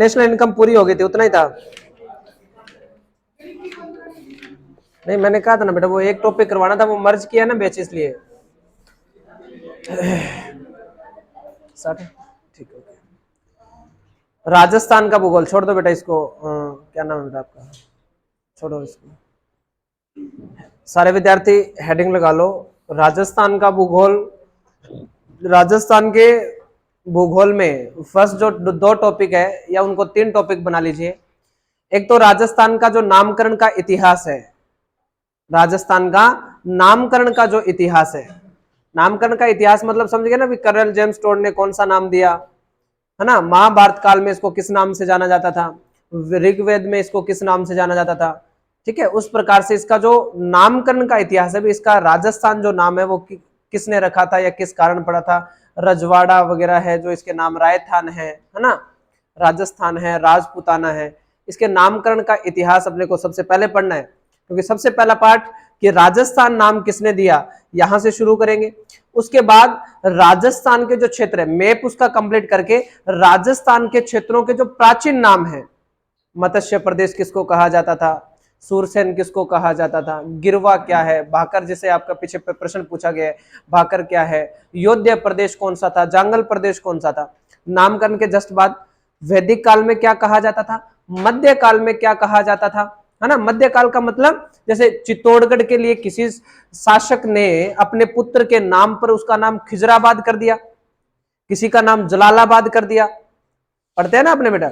National income पूरी हो गई थी, उतना ही था। नहीं मैंने कहा था ना बेटा, वो एक टॉपिक करवाना था, वो मर्ज किया ना बैच, इसलिए 60 ठीक है। राजस्थान का भूगोल छोड़ दो बेटा इसको, क्या नाम है बेटा आपका, छोड़ो इसको। सारे विद्यार्थी हेडिंग लगा लो, राजस्थान का भूगोल। राजस्थान के भूगोल में फर्स्ट जो दो टॉपिक है, या उनको 3 टॉपिक बना लीजिए। एक तो राजस्थान का जो नामकरण का इतिहास है, राजस्थान का नामकरण का जो इतिहास है, नामकरण का इतिहास मतलब समझ गए ना, भी कर्नल जेम्स टोड ने कौन सा नाम दिया, है ना। महाभारत काल में इसको किस नाम से जाना जाता था, ऋग्वेद में इसको किस नाम से जाना जाता था, ठीक है। उस प्रकार से इसका जो नामकरण का इतिहास है, भी इसका राजस्थान जो नाम है वो किसने रखा था या किस कारण पड़ा था। रजवाड़ा वगैरह है जो इसके नाम, रायथान है ना, राजस्थान है, राजपुताना है। इसके नामकरण का इतिहास अपने को सबसे पहले पढ़ना है, क्योंकि सबसे पहला पार्ट कि राजस्थान नाम किसने दिया, यहां से शुरू करेंगे। उसके बाद राजस्थान के जो क्षेत्र है, मैप उसका कंप्लीट करके राजस्थान के क्षेत्रों के जो प्राचीन नाम है, मत्स्य प्रदेश किसको कहा जाता था, सूरसेन किसको कहा जाता था, गिरवा क्या है, भाकर जिसे आपका पीछे प्रश्न पूछा गया है, भाकर क्या है, योध्या प्रदेश कौन सा था, जांगल प्रदेश कौन सा था। नामकरण के जस्ट बाद वैदिक काल में क्या कहा जाता था, मध्य काल में क्या कहा जाता था, है ना। मध्य काल का मतलब जैसे चित्तौड़गढ़ के लिए किसी शासक ने अपने पुत्र के नाम पर उसका नाम खिजराबाद कर दिया, किसी का नाम जलालाबाद कर दिया, पढ़ते हैं ना अपने बेटा।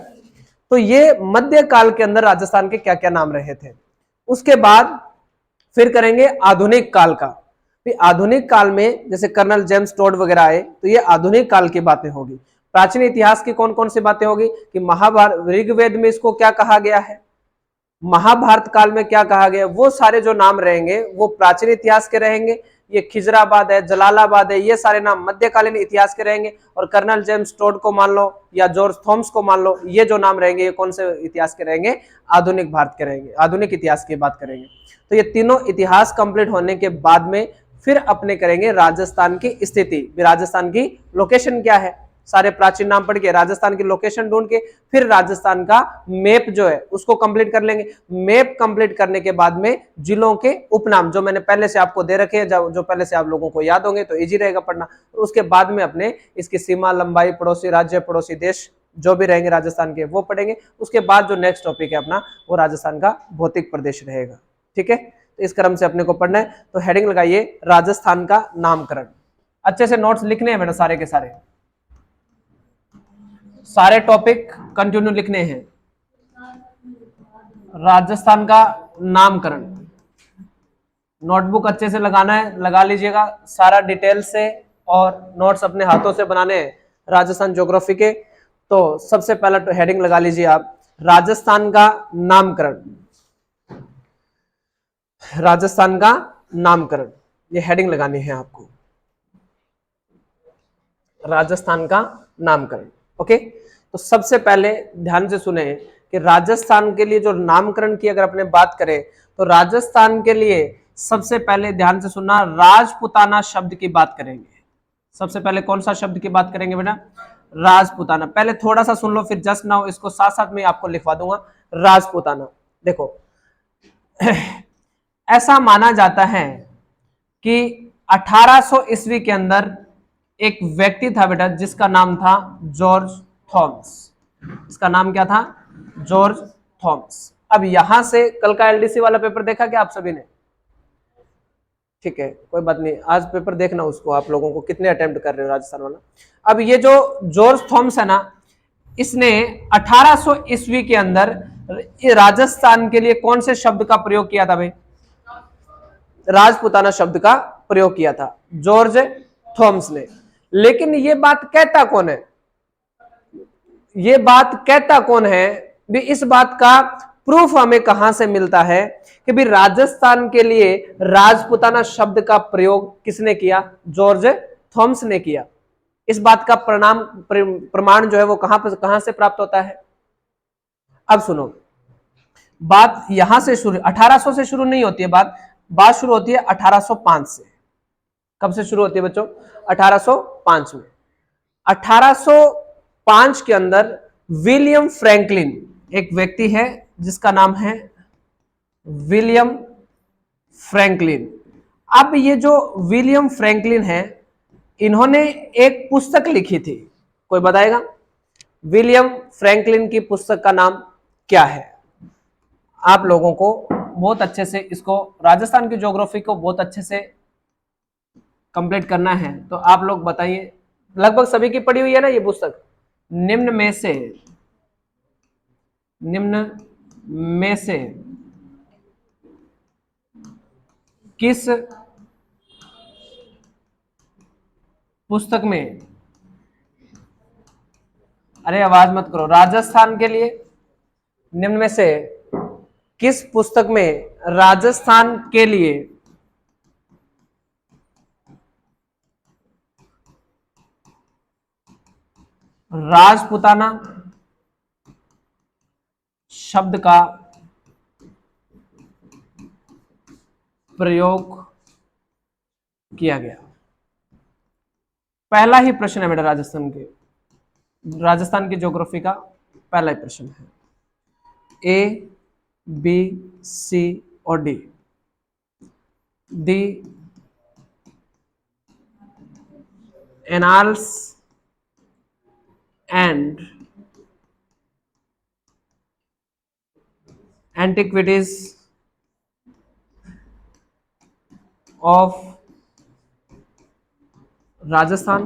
तो ये मध्य काल के अंदर राजस्थान के क्या क्या नाम रहे थे। उसके बाद फिर करेंगे आधुनिक काल का। आधुनिक काल में जैसे कर्नल जेम्स टोड वगैरह आए, तो ये आधुनिक काल की बातें होगी। प्राचीन इतिहास की कौन कौन सी बातें होगी कि महाभारत, ऋग्वेद में इसको क्या कहा गया है, महाभारत काल में क्या कहा गया, वो सारे जो नाम रहेंगे वो प्राचीन इतिहास के रहेंगे। ये खिजराबाद है, जलालाबाद है, ये सारे नाम मध्यकालीन इतिहास के रहेंगे। और कर्नल जेम्स टोड को मान लो या जॉर्ज थॉमस को मान लो, ये जो नाम रहेंगे ये कौन से इतिहास के रहेंगे, आधुनिक भारत के रहेंगे, आधुनिक इतिहास की बात करेंगे। तो ये तीनों इतिहास कंप्लीट होने के बाद में फिर अपने करेंगे राजस्थान की स्थिति, राजस्थान की लोकेशन क्या है, सारे प्राचीन नाम पढ़ के राजस्थान की लोकेशन ढूंढ के फिर राजस्थान का मैप जो है उसको कंप्लीट कर लेंगे। मैप कंप्लीट करने के बाद में जिलों के उपनाम जो मैंने पहले से आपको दे रखे हैं, जो पहले से आप लोगों को याद होंगे तो इजी रहेगा पढ़ना। उसके बाद में अपने इसकी सीमा, लंबाई, पड़ोसी राज्य, पड़ोसी देश जो भी रहेंगे राजस्थान के वो पढ़ेंगे। उसके बाद जो नेक्स्ट टॉपिक है अपना वो राजस्थान का भौतिक प्रदेश रहेगा, ठीक है। तो इस क्रम से अपने को पढ़ना है। तो हेडिंग लगाइए राजस्थान का नामकरण। अच्छे से नोट्स लिखने हैं बेटा, सारे के सारे टॉपिक कंटिन्यू लिखने हैं। राजस्थान का नामकरण नोटबुक अच्छे से लगाना है, लगा लीजिएगा सारा डिटेल से, और नोट्स अपने हाथों से बनाने हैं राजस्थान ज्योग्राफी के। तो सबसे पहला तो हेडिंग लगा लीजिए आप, राजस्थान का नामकरण। राजस्थान का नामकरण, ये हेडिंग लगानी है आपको, राजस्थान का नामकरण। ओके, तो सबसे पहले ध्यान से सुने कि राजस्थान के लिए जो नामकरण की अगर अपने बात करें तो राजस्थान के लिए सबसे पहले ध्यान से सुनना, राजपुताना शब्द की बात करेंगे। सबसे पहले कौन सा शब्द की बात करेंगे बेटा, राजपुताना। पहले थोड़ा सा सुन लो, फिर जस्ट नाउ इसको साथ साथ में आपको लिखवा दूंगा। राजपुताना, देखो ऐसा माना जाता है कि 1800 ईस्वी के अंदर एक व्यक्ति था बेटा जिसका नाम था जॉर्ज थॉमस। इसका नाम क्या था, जॉर्ज थॉमस। अब यहां से कल का एलडीसी वाला पेपर देखा क्या आप सभी ने, ठीक है कोई बात नहीं, आज पेपर देखना उसको, आप लोगों को कितने अटेम्प्ट कर रहे हो राजस्थान वाला। अब ये जो जॉर्ज थॉमस है ना, इसने 1800 ईस्वी के अंदर राजस्थान के लिए कौन से शब्द का प्रयोग किया था भाई, राजपुताना शब्द का प्रयोग किया था जॉर्ज थॉमस ने। लेकिन ये बात कहता कौन है, ये बात कहता कौन है भी, इस बात का प्रूफ हमें कहां से मिलता है कि भी राजस्थान के लिए राजपुताना शब्द का प्रयोग किसने किया, जॉर्ज थॉमस ने किया। इस बात का प्रमाण जो है वो कहां से प्राप्त होता है। अब सुनो, बात यहां से शुरू, 1800 से शुरू नहीं होती है बात शुरू होती है 1805 से। कब से शुरू होती है बच्चों, 1805 में। 1805 के अंदर विलियम फ्रैंकलिन एक व्यक्ति है जिसका नाम है विलियम फ्रैंकलिन। अब ये जो विलियम फ्रैंकलिन है, इन्होंने एक पुस्तक लिखी थी, कोई बताएगा विलियम फ्रैंकलिन की पुस्तक का नाम क्या है? आप लोगों को बहुत अच्छे से इसको, राजस्थान की ज्योग्राफी को बहुत अच्छे से कंप्लीट करना है, तो आप लोग बताइए। लगभग सभी की पढ़ी हुई है ना ये पुस्तक। निम्न में से किस पुस्तक में, अरे आवाज मत करो, राजस्थान के लिए निम्न में से किस पुस्तक में राजस्थान के लिए राजपुताना शब्द का प्रयोग किया गया? पहला ही प्रश्न है बेटा, राजस्थान की ज्योग्राफी का पहला ही प्रश्न है। ए, बी, सी और D. The annals and antiquities of Rajasthan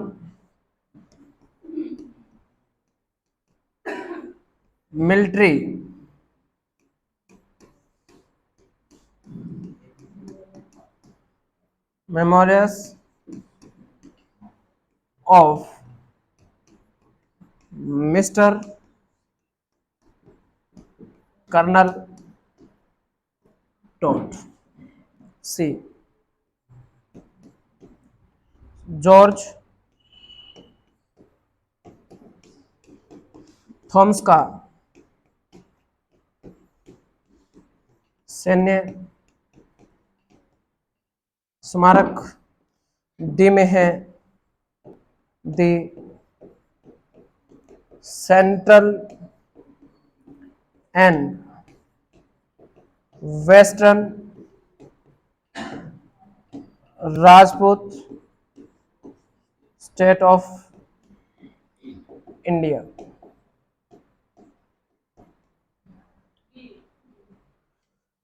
military memorials of mister colonel Tod. C, George Thomas का सैन्य स्मारक। डी में है the central and western Rajput state of India.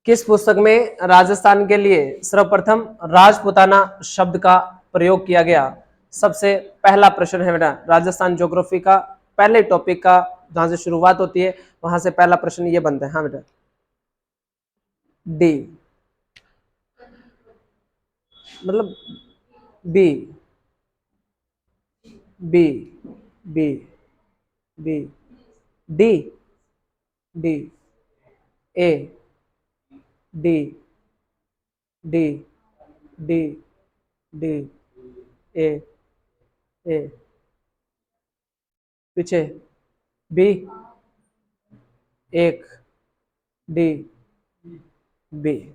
किस पुस्तक में राजस्थान के लिए सर्वप्रथम राजपुताना शब्द का प्रयोग किया गया? सबसे पहला प्रश्न है बेटा, राजस्थान ज्योग्राफी का पहले टॉपिक का जहां से शुरुआत होती है वहां से पहला प्रश्न ये बनता है। हाँ बेटा, डी मतलब B B B B D D A D D D D A A पीछे बी एक डी बी।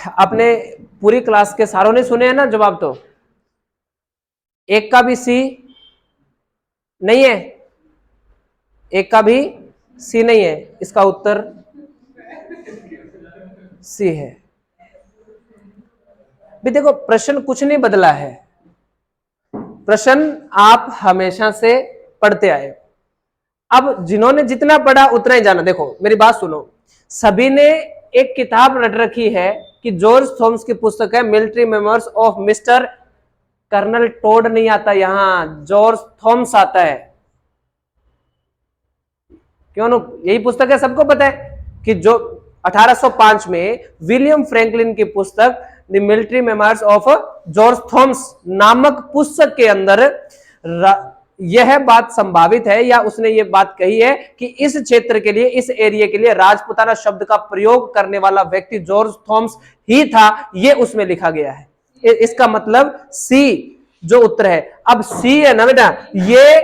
आपने पूरी क्लास के सारों ने सुने हैं ना जवाब? तो एक का भी सी नहीं है, एक का भी सी नहीं है, इसका उत्तर सी है। भी देखो, प्रश्न कुछ नहीं बदला है, प्रश्न आप हमेशा से पढ़ते आए। अब जिन्होंने जितना पढ़ा उतना ही जाना। देखो मेरी बात सुनो, सभी ने एक किताब रट रखी है कि जॉर्ज थॉमस की पुस्तक है military memorials of mister colonel Tod. नहीं आता यहां, जॉर्ज थॉमस आता है। क्यों? यही पुस्तक है, सबको पता है कि जो 1805 में विलियम फ्रैंकलिन की पुस्तक the military memorials of George Thomas नामक पुस्तक के अंदर यह बात संभावित है या उसने यह बात कही है कि इस क्षेत्र के लिए, इस एरिया के लिए राजपुताना शब्द का प्रयोग करने वाला व्यक्ति जॉर्ज थॉमस ही था, यह उसमें लिखा गया है। इसका मतलब सी जो उत्तर है। अब सी है ना बेटा, ये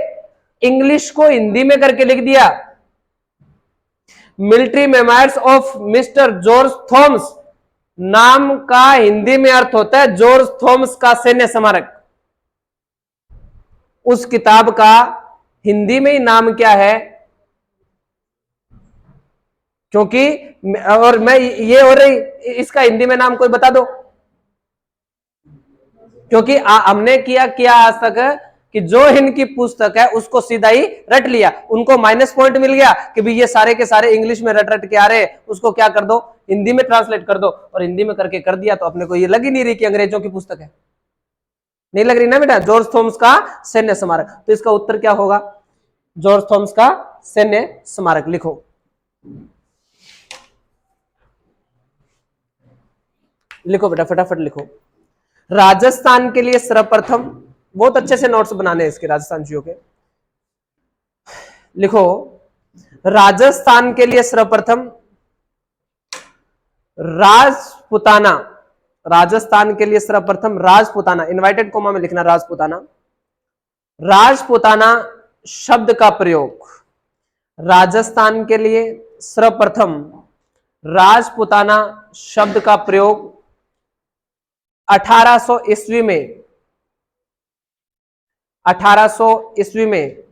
इंग्लिश को हिंदी में करके लिख दिया, military memorials of mister George Thomas. नाम का हिंदी में अर्थ होता है जॉर्ज थॉमस का सैन्य स्मारक। उस किताब का हिंदी में नाम क्या है, क्योंकि और मैं ये हो रही, इसका हिंदी में नाम कोई बता दो, क्योंकि हमने किया क्या आज तक कि जो इनकी पुस्तक है उसको सीधा ही रट लिया, उनको माइनस पॉइंट मिल गया कि भाई ये सारे के सारे इंग्लिश में रट रट के आ रहे, उसको क्या कर दो, हिंदी में ट्रांसलेट कर दो, और हिंदी में करके कर दिया तो अपने को ये लग ही नहीं रही कि अंग्रेजों की पुस्तक है, नहीं लग रही ना बेटा। जॉर्ज थॉमस का सैन्य स्मारक, तो इसका उत्तर क्या होगा, जॉर्ज थॉमस का सैन्य स्मारक लिखो। लिखो बेटा फटाफट लिखो। राजस्थान के लिए सर्वप्रथम, बहुत अच्छे से नोट्स बनाने हैं इसके राजस्थान जियो के, लिखो राजस्थान के लिए सर्वप्रथम राजपुताना, राजस्थान के लिए सर्वप्रथम राजपुताना, इनवर्टेड कोमा में लिखना राजपुताना, राजपुताना शब्द का प्रयोग, राजस्थान के लिए सर्वप्रथम राजपुताना शब्द का प्रयोग 1800 ईस्वी में, 1800 ईस्वी में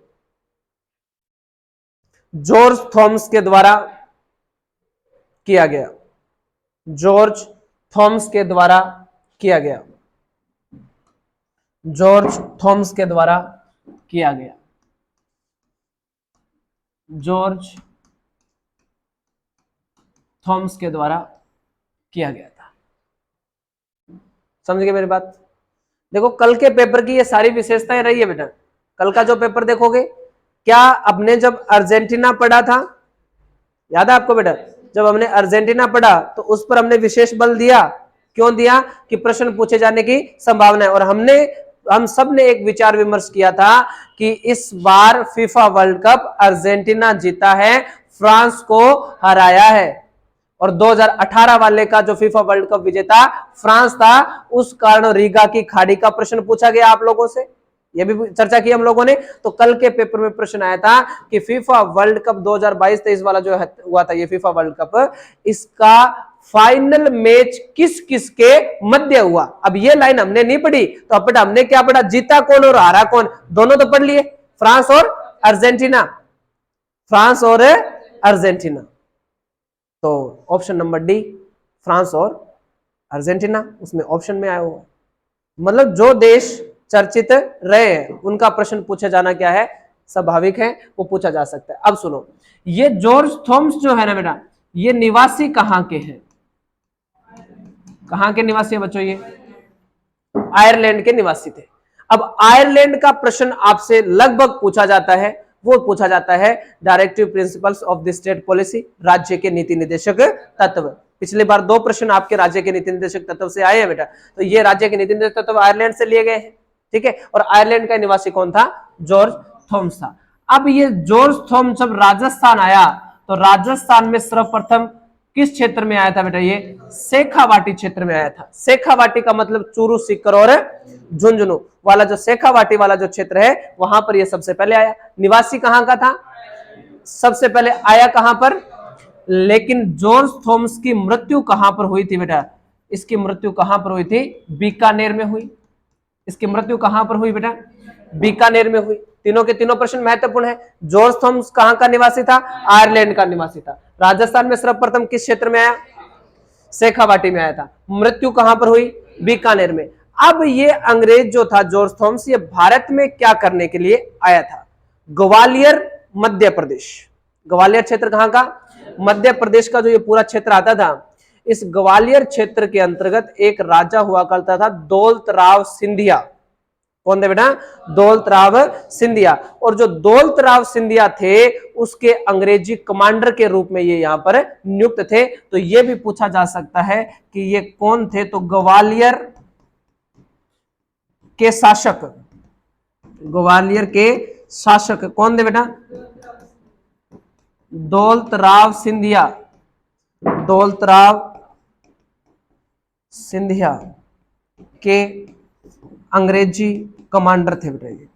जॉर्ज थॉमस के द्वारा किया गया, जॉर्ज थॉमस के द्वारा किया गया, जॉर्ज थॉमस के द्वारा किया गया, जॉर्ज थॉमस के द्वारा किया गया था। समझ गए मेरी बात। देखो कल के पेपर की ये सारी विशेषताएं रही है बेटा, कल का जो पेपर देखोगे, क्या आपने जब अर्जेंटीना पढ़ा था, याद है आपको बेटा, जब हमने अर्जेंटीना पढ़ा तो उस पर हमने विशेष बल दिया, क्यों दिया कि प्रश्न पूछे जाने की संभावना है, और हम सब ने एक विचार विमर्श किया था कि इस बार फीफा वर्ल्ड कप अर्जेंटीना जीता है, फ्रांस को हराया है, और 2018 वाले का जो फीफा वर्ल्ड कप विजेता फ्रांस था, उस कारण रीगा की खाड़ी का प्रश्न पूछा गया आप लोगों से, यह भी चर्चा की हम लोगों ने। तो कल के पेपर में प्रश्न आया था कि फीफा वर्ल्ड कप 2022-23 वाला जो हुआ था ये फीफा वर्ल्ड कप, इसका फाइनल मैच किस किस के मध्य हुआ। अब ये लाइन हमने नहीं पढ़ी, तो अब हमने क्या पढ़ा, जीता कौन और हारा कौन, दोनों तो पढ़ लिए, फ्रांस और अर्जेंटीना, फ्रांस और अर्जेंटीना। तो ऑप्शन नंबर डी फ्रांस और अर्जेंटीना उसमें ऑप्शन में आया हुआ, मतलब जो देश चर्चित रहे हैं उनका प्रश्न पूछा जाना क्या है, स्वाभाविक है, वो पूछा जा सकता है। अब सुनो, ये जॉर्ज थॉमस जो है ना बेटा, ये निवासी कहां के हैं, कहां के निवासी है बच्चों, ये आयरलैंड के निवासी थे। अब आयरलैंड का प्रश्न आपसे लगभग पूछा जाता है, वो पूछा जाता है directive principles of the state policy, राज्य के नीति निर्देशक तत्व। पिछली बार 2 प्रश्न आपके राज्य के नीति निर्देशक तत्व से आए हैं बेटा, तो ये राज्य के नीति निर्देशक तत्व आयरलैंड से लिए गए हैं, ठीक है, और आयरलैंड का निवासी कौन था, जॉर्ज थॉमस था। अब ये जॉर्ज थॉमस जब राजस्थान आया, तो राजस्थान में सर्वप्रथम किस क्षेत्र में आया था बेटा, ये शेखावाटी क्षेत्र में आया था। शेखावाटी का मतलब चूरू, सीकर और झुंझुनू वाला जो शेखावाटी वाला जो क्षेत्र है, वहां पर ये सबसे पहले आया। निवासी कहां का था, सबसे पहले आया कहां पर, लेकिन जॉर्ज थॉमस की मृत्यु कहां पर हुई थी बेटा, इसकी मृत्यु कहां पर हुई थी, बीकानेर में हुई। इसकी मृत्यु कहां पर हुई बेटा, बीकानेर में हुई। तीनों के तीनों प्रश्न महत्वपूर्ण है। जॉर्ज थॉमस कहां का निवासी था, आयरलैंड का निवासी था। राजस्थान में सर्वप्रथम किस क्षेत्र में आया, शेखावाटी में आया था। मृत्यु कहां पर हुई, बीकानेर में। अब ये अंग्रेज जो था जॉर्ज थॉमस, ये भारत में क्या करने के लिए आया था, ग्वालियर मध्य प्रदेश, ग्वालियर क्षेत्र कहां का, मध्य प्रदेश का जो ये पूरा क्षेत्र आता था, इस ग्वालियर क्षेत्र के अंतर्गत एक राजा हुआ करता था दौलत राव सिंधिया। कौन थे बेटा, दौलत राव सिंधिया। और जो दौलत राव सिंधिया थे उसके अंग्रेजी कमांडर के रूप में ये यहां पर नियुक्त थे। तो ये भी पूछा जा सकता है कि ये कौन थे, तो ग्वालियर के शासक, ग्वालियर के शासक कौन थे बेटा, दौलत राव सिंधिया, दौलत राव सिंधिया के अंग्रेजी कमांडर थे बेटा, ये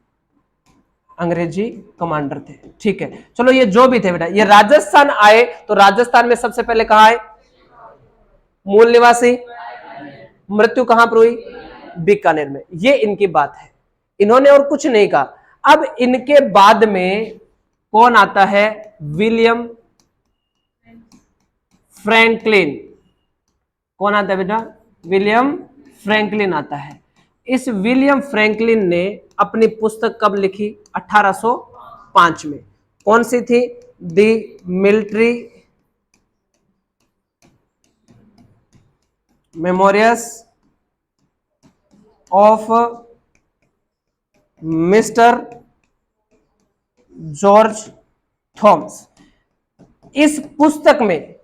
अंग्रेजी कमांडर थे, ठीक है। चलो ये जो भी थे बेटा, ये राजस्थान आए, तो राजस्थान में सबसे पहले कहां आए, मूल निवासी, मृत्यु कहां पर हुई, बीकानेर में। ये इनकी बात है, इन्होंने और कुछ नहीं कहा। अब इनके बाद में कौन आता है? William Franklin. कौन आता है बेटा? विलियम फ्रैंकलिन आता है। इस विलियम फ्रैंकलिन ने अपनी पुस्तक कब लिखी? 1805 में। कौन सी थी? The military memories of mister George Thomas. इस पुस्तक में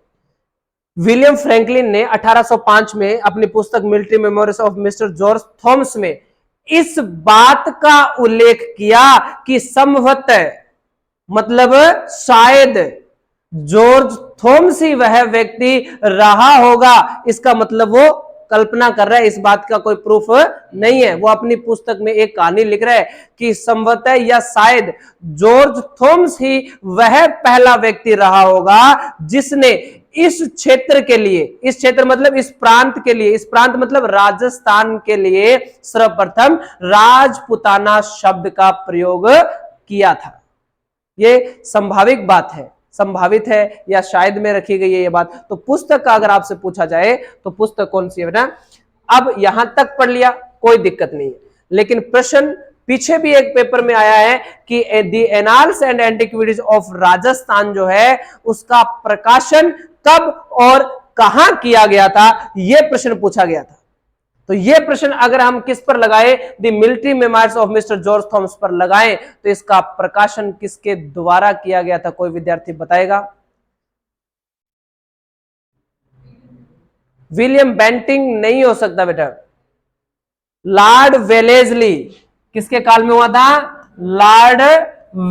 विलियम फ्रैंकलिन ने 1805 में अपनी पुस्तक military memorials of mister George Thomas में इस बात का उल्लेख किया कि संभवतः, मतलब शायद जॉर्ज थॉमस ही वह व्यक्ति रहा होगा। इसका मतलब वो कल्पना कर रहा है, इस बात का कोई प्रूफ नहीं है। वो अपनी पुस्तक में एक कहानी लिख रहा है कि संभवतः या शायद जॉर्ज थॉमस ही वह पहला व्यक्ति रहा होगा जिसने इस क्षेत्र के लिए, इस क्षेत्र मतलब इस प्रांत के लिए, इस प्रांत मतलब राजस्थान के लिए सर्वप्रथम राजपुताना शब्द का प्रयोग किया था। ये संभाविक बात है, संभावित है या शायद में रखी गई है ये बात। तो पुस्तक का अगर आपसे पूछा जाए तो पुस्तक कौन सी है बेटा? अब यहां तक पढ़ लिया, कोई दिक्कत नहीं है, लेकिन प्रश्न पीछे भी एक पेपर में आया है कि the annals and antiquities of Rajasthan जो है उसका प्रकाशन कब और कहां किया गया था, यह प्रश्न पूछा गया था। तो यह प्रश्न अगर हम किस पर लगाए? The military memorials of mister George Thomas पर लगाएं तो इसका प्रकाशन किसके द्वारा किया गया था? कोई विद्यार्थी बताएगा? विलियम बेंटिंग नहीं हो सकता बेटा, लॉर्ड वेलेस्ली। किसके काल में हुआ था? लॉर्ड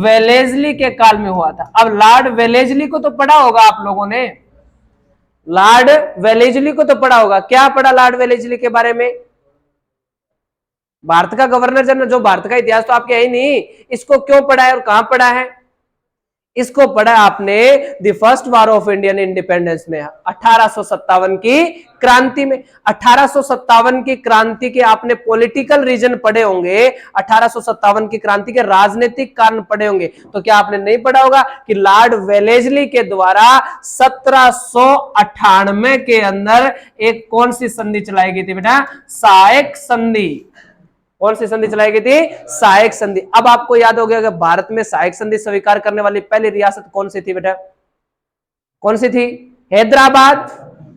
वेलेस्ली के काल में हुआ था। अब लॉर्ड वेलेस्ली को तो पढ़ा होगा आप लोगों ने, लॉर्ड वेलेस्ली को तो पढ़ा होगा। क्या पढ़ा लॉर्ड वेलेस्ली के बारे में? भारत का गवर्नर जनरल, जो भारत का इतिहास तो आपके है ही नहीं, इसको क्यों पढ़ा है और कहां पढ़ा है? इसको पढ़ा आपने the first war of Indian independence में, 1857 की क्रांति में। 1857 की क्रांति के आपने पॉलिटिकल रीजन पढ़े होंगे, 1857 की क्रांति के राजनीतिक कारण पढ़े होंगे। तो क्या आपने नहीं पढ़ा होगा कि लॉर्ड वेलेस्ली के द्वारा 1798 के अंदर एक कौन सी संधि चलाई गई थी बेटा? सहायक संधि। कौन सी संधि चलाई गई थी? सहायक संधि। अब आपको याद हो गया कि भारत में सहायक संधि स्वीकार करने वाली पहली रियासत कौन सी थी बेटा? कौन सी थी? हैदराबाद।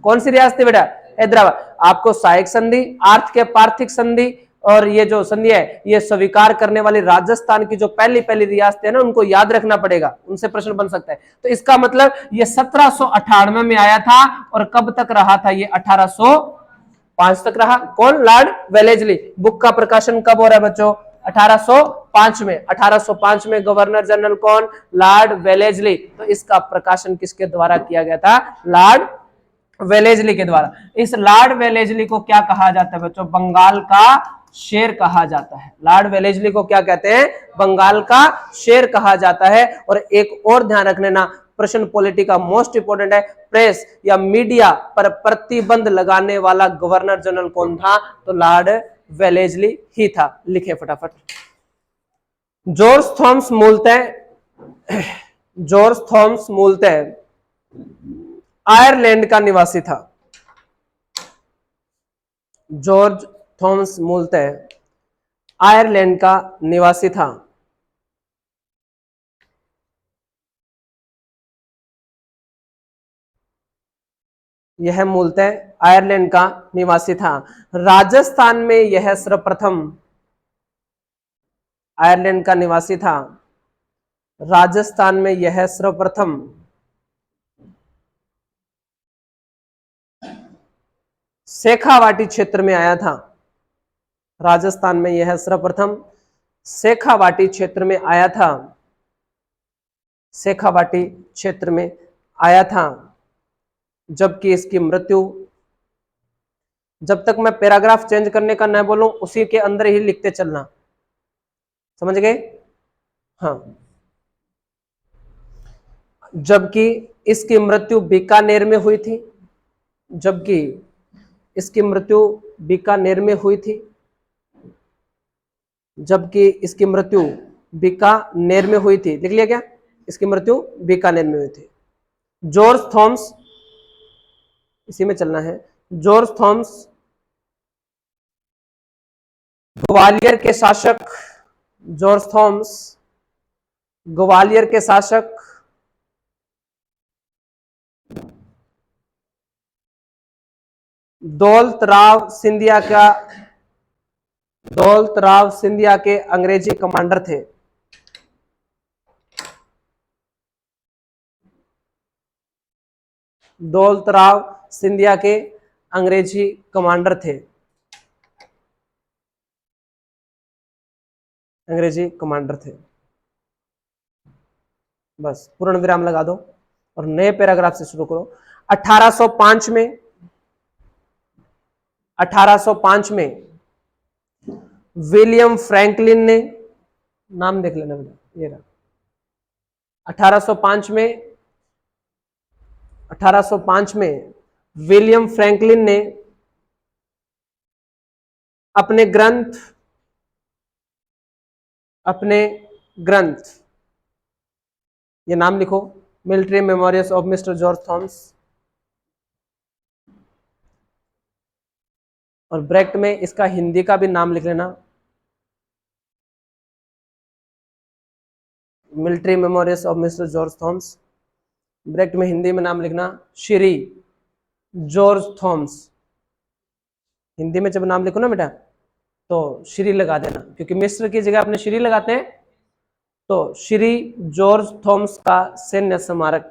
कौन सी रियासत थी बेटा? हैदराबाद। आपको सहायक संधि, आर्थ के पार्थिक संधि और ये जो संधि है ये स्वीकार करने वाली राजस्थान की जो पहली पहली रियासत है ना, उनको याद रखना पड़ेगा, उनसे प्रश्न बन सकता है। तो इसका मतलब ये 1798 में आया था और कब तक रहा था? ये 1805 तक रहा। कौन? Lord Wellesley. बुक का प्रकाशन कब हो रहा है बच्चों? 1805 में। 1805 में गवर्नर जनरल कौन? Lord Wellesley. तो इसका प्रकाशन किसके द्वारा किया गया था? लॉर्ड वेलेस्ली के द्वारा। इस लॉर्ड वेलेस्ली को क्या कहा जाता है बच्चों? बंगाल का शेर कहा जाता है। लॉर्ड वेलेस्ली को क्या कहते हैं? बंगाल का शेर कहा जाता है। और एक और ध्यान रखने ना, प्रश्न पॉलिटी का मोस्ट इंपोर्टेंट है, प्रेस या मीडिया पर प्रतिबंध लगाने वाला गवर्नर जनरल कौन था? तो लॉर्ड वेलेस्ली ही था। लिखे फटाफट। जॉर्ज थॉमस मूलतः आयरलैंड का निवासी था। जॉर्ज थॉमस मूलतः आयरलैंड का निवासी था। यह मूलतः आयरलैंड का निवासी था। राजस्थान में यह सर्वप्रथम आयरलैंड का निवासी था। राजस्थान में यह सर्वप्रथम शेखावाटी क्षेत्र में आया था। राजस्थान में यह सर्वप्रथम शेखावाटी क्षेत्र में आया था। शेखावाटी क्षेत्र में आया था। जबकि इसकी मृत्यु, जब तक मैं पैराग्राफ चेंज करने का न बोलूं उसी के अंदर ही लिखते चलना, समझ गए? हाँ। जबकि इसकी मृत्यु बीकानेर में हुई थी। जबकि इसकी मृत्यु बीकानेर में हुई थी। जबकि इसकी मृत्यु बीकानेर में हुई थी, लिख लिया क्या? इसकी मृत्यु बीकानेर में हुई थी। जॉर्ज थॉमस, इसी में चलना है। जॉर्ज थॉमस ग्वालियर के शासक, जॉर्ज थॉमस ग्वालियर के शासक दौलतराव सिंधिया का, दौलतराव सिंधिया के अंग्रेजी कमांडर थे। दौलतराव सिंधिया के अंग्रेजी कमांडर थे, अंग्रेजी कमांडर थे। बस पूर्ण विराम लगा दो और नए पैराग्राफ से शुरू करो। 1805 में, 1805 में विलियम फ्रैंकलिन ने, नाम देख लेना बेटा, ये रहा 1805 में, 1805 में विलियम फ्रैंकलिन ने अपने ग्रंथ, अपने ग्रंथ, ये नाम लिखो, military memorials of mister George Thomas, और ब्रैकेट में इसका हिंदी का भी नाम लिख लेना, military memorials of mister George Thomas, bracket में हिंदी में नाम लिखना श्री जॉर्ज थॉमस। हिंदी में जब नाम लिखो ना बेटा तो श्री लगा देना, क्योंकि मिस्टर की जगह अपने श्री लगाते हैं। तो श्री जॉर्ज थॉमस का सैन्य स्मारक,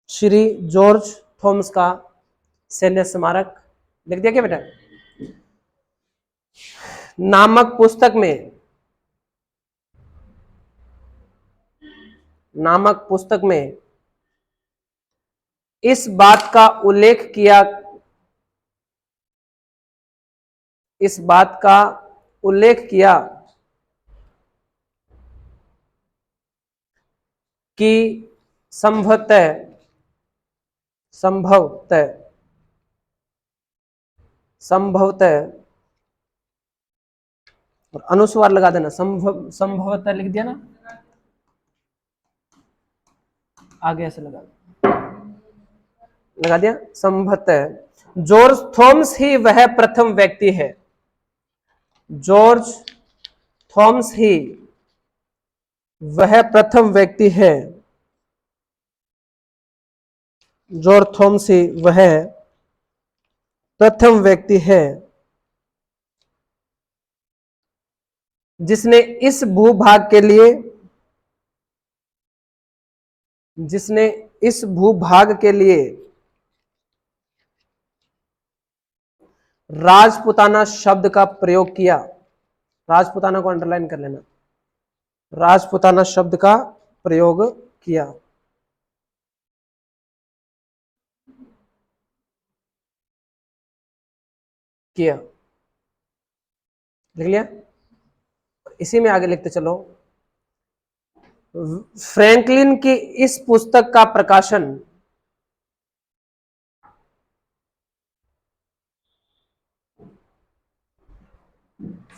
श्री जॉर्ज थॉमस का सैन्य स्मारक लिख दिया क्या बेटा? नामक पुस्तक में, नामक पुस्तक में इस बात का उल्लेख किया, इस बात का उल्लेख किया कि संभवतः, संभवतः, संभवतः, और अनुस्वार लगा देना, संभवतः लिख दिया ना, आगे ऐसे लगा दिया संभवतः जॉर्ज थॉमस ही वह प्रथम व्यक्ति है, जॉर्ज थॉमस ही वह प्रथम व्यक्ति है, जॉर्ज थॉमस ही वह प्रथम व्यक्ति है जिसने इस भूभाग के लिए, जिसने इस भूभाग के लिए राजपुताना शब्द का प्रयोग किया। राजपुताना को अंडरलाइन कर लेना, राजपुताना शब्द का प्रयोग किया। किया लिख लिया? इसी में आगे लिखते चलो। फ्रैंकलिन की इस पुस्तक का प्रकाशन,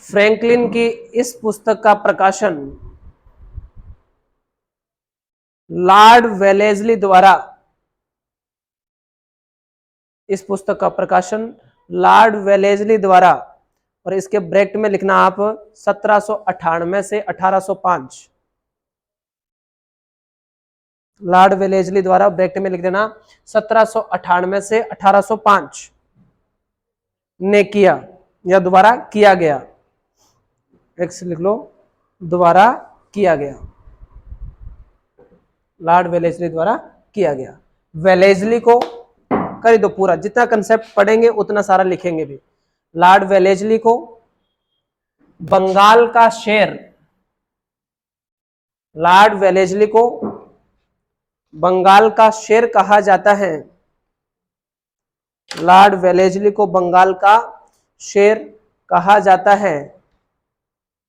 फ्रैंकलिन की इस पुस्तक का प्रकाशन लॉर्ड वेलेस्ली द्वारा, इस पुस्तक का प्रकाशन लॉर्ड वेलेस्ली द्वारा, और इसके ब्रैकेट में लिखना आप 1798 से 1805, लॉर्ड वेलेस्ली द्वारा ब्रैकेट में लिख देना 1798 से 1805 ने किया या दोबारा किया गया, एक्स लिख लो, द्वारा किया गया, लॉर्ड वेलेस्ली द्वारा किया गया। वेलेस्ली को कर दो पूरा, जितना कंसेप्ट पढ़ेंगे उतना सारा लिखेंगे भी। लॉर्ड वेलेस्ली को बंगाल का शेर, लॉर्ड वेलेस्ली को बंगाल का शेर कहा जाता है, लॉर्ड वेलेस्ली को बंगाल का शेर कहा जाता है,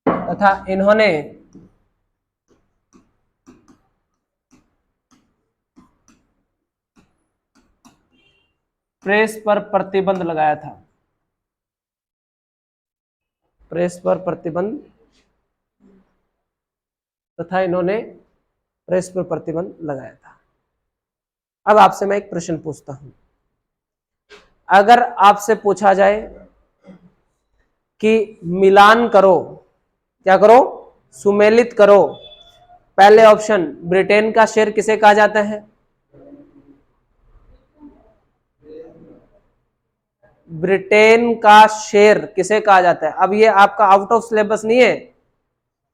तथा इन्होंने प्रेस पर प्रतिबंध लगाया था, प्रेस पर प्रतिबंध तथा इन्होंने प्रेस पर प्रतिबंध लगाया था। अब आपसे मैं एक प्रश्न पूछता हूं, अगर आपसे पूछा जाए कि मिलान करो, क्या करो, सुमेलित करो, पहले ऑप्शन ब्रिटेन का शेर किसे कहा जाता है? ब्रिटेन का शेर किसे कहा जाता है? अब ये आपका आउट ऑफ सिलेबस नहीं है,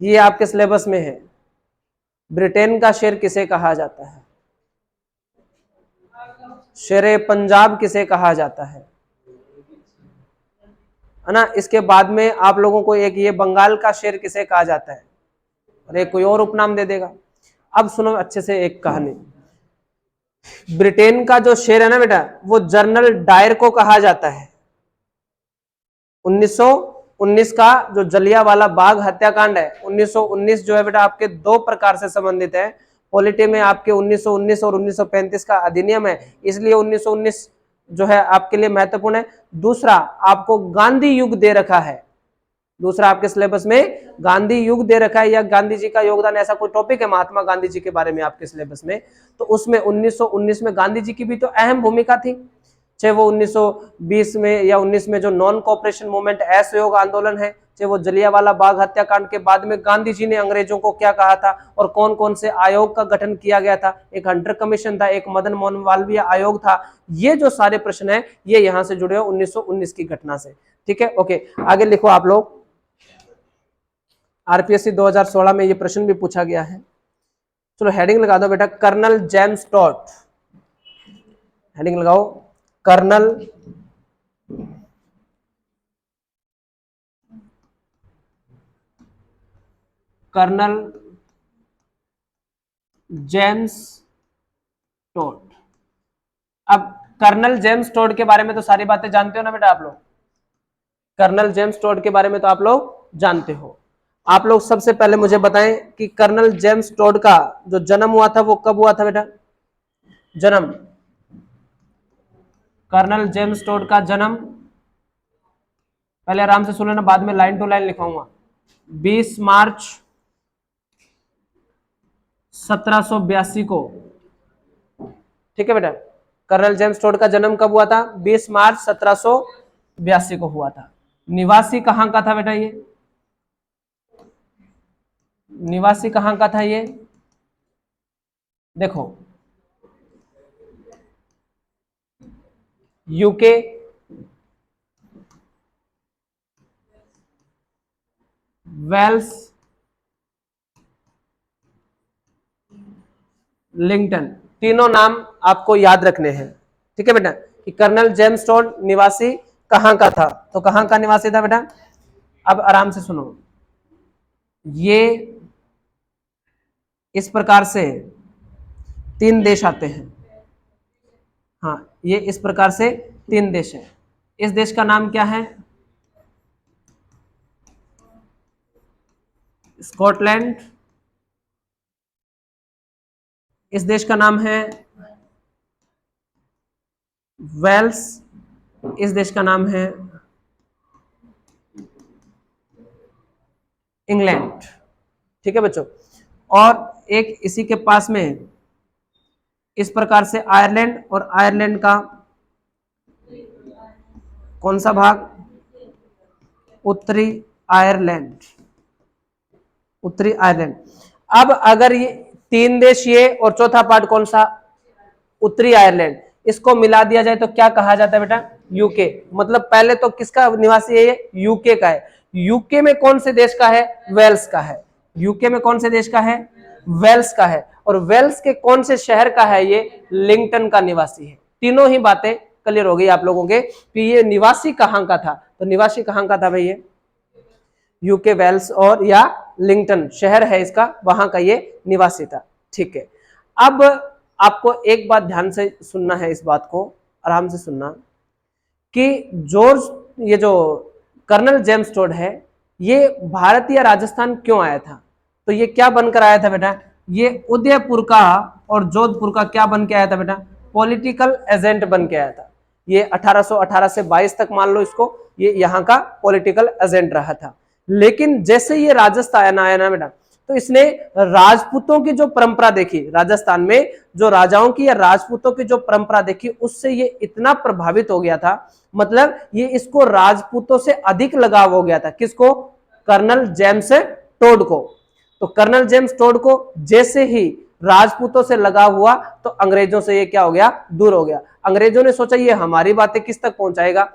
ये आपके सिलेबस में है। ब्रिटेन का शेर किसे कहा जाता है? शेरे पंजाब किसे कहा जाता है ना? इसके बाद में आप लोगों को एक ये बंगाल का शेर किसे कहा जाता है, और एक कोई और उपनाम दे देगा। अब सुनो अच्छे से एक कहानी। ब्रिटेन का जो शेर है ना बेटा, वो जनरल डायर को कहा जाता है। 1919 का जो जलियांवाला बाग हत्याकांड है, 1919 जो है बेटा आपके दो प्रकार से संबंधित है। पॉलिटी में आपके 1919 और 1935 का अधिनियम है, इसलिए 1919 जो है आपके लिए महत्वपूर्ण है। दूसरा आपको गांधी युग दे रखा है, दूसरा आपके सिलेबस में गांधी युग दे रखा है, या गांधी जी का योगदान, ऐसा कोई टॉपिक है महात्मा गांधी जी के बारे में आपके सिलेबस में, तो उसमें 1919 में गांधी जी की भी तो अहम भूमिका थी। चाहे वो 1920 में या 19 में जो नॉन कोऑपरेशन मूवमेंट असहयोग आंदोलन है, चाहे वो जलियांवाला बाग हत्याकांड के बाद में गांधी जी ने अंग्रेजों को क्या कहा था, और कौन कौन से आयोग का गठन किया गया था। एक हंटर कमीशन था, एक मदन मोहन मालवीय आयोग था। ये जो सारे प्रश्न है ये यहां से जुड़े हो 1919 की घटना से। ठीक है, ओके, आगे लिखो आप लोग। आरपीएससी 2016 में ये प्रश्न भी पूछा गया है। चलो हेडिंग लगा दो बेटा, कर्नल जेम्स टॉड। हेडिंग लगाओ, कर्नल जेम्स टॉड। अब कर्नल जेम्स टॉड के बारे में तो सारी बातें जानते हो ना बेटा आप लोग? कर्नल जेम्स टॉड के बारे में तो आप लोग जानते हो। आप लोग सबसे पहले मुझे बताएं कि कर्नल जेम्स टॉड का जो जन्म हुआ था वो कब हुआ था बेटा? जन्म, कर्नल जेम्स टॉड का जन्म, पहले आराम से सुन लेना, बाद में लाइन टू लाइन लिखाऊंगा। 20 मार्च 1782 को। ठीक है बेटा, कर्नल जेम्स टॉड का जन्म कब हुआ था? 20 मार्च 1782 को हुआ था। निवासी कहां का था बेटा ये? निवासी कहां का था ये? देखो, यूके, वेल्स, लिंकटन, तीनों नाम आपको याद रखने हैं। ठीक है बेटा, कि कर्नल जेम्स टॉड निवासी कहां का था, तो कहां का निवासी था बेटा? अब आराम से सुनो, ये इस प्रकार से 3 देश आते हैं। हाँ, ये इस प्रकार से 3 देश हैं। इस देश का नाम क्या है? स्कॉटलैंड। इस देश का नाम है वेल्स। इस देश का नाम है इंग्लैंड। ठीक है बच्चों, और एक इसी के पास में इस प्रकार से आयरलैंड, और आयरलैंड का कौन सा भाग? उत्तरी आयरलैंड, उत्तरी आयरलैंड। अब अगर ये 3 देश ये और चौथा पार्ट कौन सा? उत्तरी आयरलैंड, इसको मिला दिया जाए तो क्या कहा जाता है बेटा? यूके। मतलब पहले तो किसका निवासी है ये? यूके का है। यूके में कौन से देश का है? वेल्स का है। यूके में कौन से देश का है? वेल्स का है। और वेल्स के कौन से शहर का है ये? लिंकटन का निवासी है। तीनों ही बातें क्लियर हो गई आप लोगों के कि ये निवासी कहां का था। तो निवासी कहां का था भाई? ये यूके, वेल्स और या लिंकटन शहर है इसका, वहां का ये निवासी था। ठीक है, अब आपको एक बात ध्यान से सुनना है, इस बात को आराम से सुनना, कि जॉर्ज, ये जो कर्नल जेम्स टॉड है, ये भारत या राजस्थान क्यों आया था? तो ये क्या बनकर आया था बेटा? ये उदयपुर का और जोधपुर का क्या बन के आया था बेटा? पॉलिटिकल एजेंट बन के आया था। ये 1818 से 22 तक मान लो इसको, ये यहाँ का पॉलिटिकल एजेंट रहा था। लेकिन जैसे ये राजस्थान आया ना बेटा, तो इसने राजपूतों की जो परंपरा देखी, राजस्थान में जो राजाओं की या राजपूतों की जो परंपरा देखी, उससे ये इतना प्रभावित हो गया था, मतलब ये इसको राजपूतों से अधिक लगाव हो गया था। किसको? कर्नल जेम्स टोड को। तो कर्नल जेम्स टोड को जैसे ही राजपूतों से लगाव हुआ तो अंग्रेजों से ये क्या हो गया? दूर हो गया। अंग्रेजों ने सोचा ये हमारी बातें किस तक पहुंचाएगा,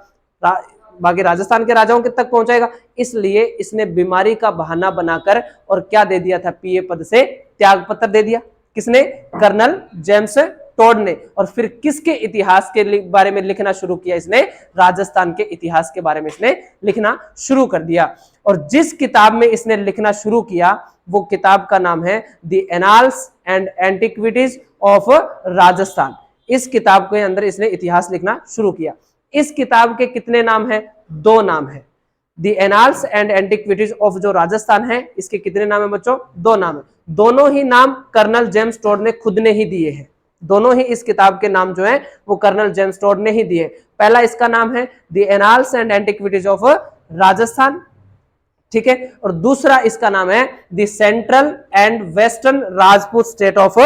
बाकी राजस्थान के राजाओं के तक पहुंचाएगा, इसलिए इसने बीमारी का बहाना बनाकर और क्या दे दिया था? पीए पद से त्याग पत्र दे दिया। किसने? कर्नल जेम्स टोड ने। और फिर किसके इतिहास के बारे में लिखना शुरू किया इसने? राजस्थान के इतिहास के बारे में इसने लिखना शुरू कर दिया। और जिस किताब में इसने लिखना शुरू किया वो किताब का नाम है the annals and antiquities of Rajasthan. इस किताब के अंदर इसने इतिहास लिखना शुरू किया। इस किताब के कितने नाम हैं? 2 नाम है। The annals and antiquities of जो राजस्थान है, इसके कितने नाम है बच्चों? 2 नाम है। दोनों ही नाम कर्नल जेम्स टोड ने खुद ने ही दिए हैं। दोनों ही इस किताब के नाम जो है वो कर्नल जेम्स टोड ने ही दिए। पहला इसका नाम है the annals and antiquities of Rajasthan, ठीक है, और दूसरा इसका नाम है the central and western Rajput state of